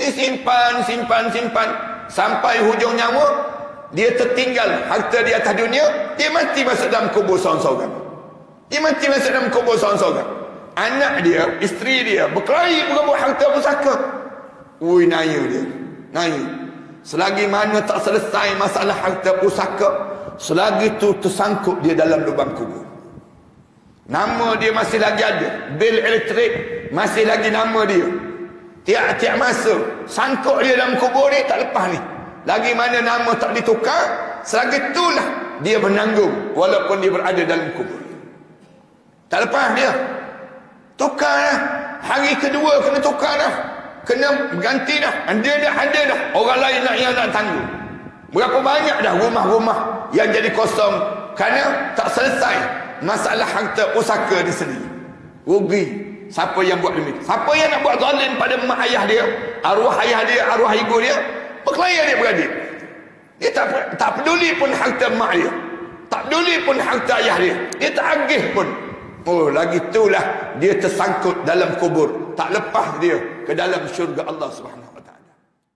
Dia simpan. Sampai hujung nyawa, dia tertinggal harta di atas dunia, dia mati masuk dalam kubur seorang-seorang. Anak dia, isteri dia berkelahi berebut harta pusaka. Ui, naya dia. Selagi mana tak selesai masalah harta pusaka, selagi tu tersangkut dia dalam lubang kubur. Nama dia masih lagi ada, bil elektrik masih lagi nama dia. Tiap-tiap masa sangkut dia dalam kubur ni tak lepas ni. Lagi mana nama tak ditukar, selagi itulah dia menanggung walaupun dia berada dalam kubur. Tak lepas dia. Tukar dah. Hari kedua kena tukar dah. Kena ganti dah. Ada dah. Orang lain yang nak tanggung. Berapa banyak dah rumah-rumah yang jadi kosong kerana tak selesai masalah harta pusaka dia sendiri. Rugi. Siapa yang buat demikian? Siapa yang nak buat zalim pada mak ayah dia, arwah ayah dia, arwah ibu dia, berkelahi adik-beradik. Dia tak peduli pun harta mak dia, tak peduli pun harta ayah dia, dia tak agih pun. Oh, lagi itulah dia tersangkut dalam kubur, tak lepas dia ke dalam syurga Allah Subhanahu.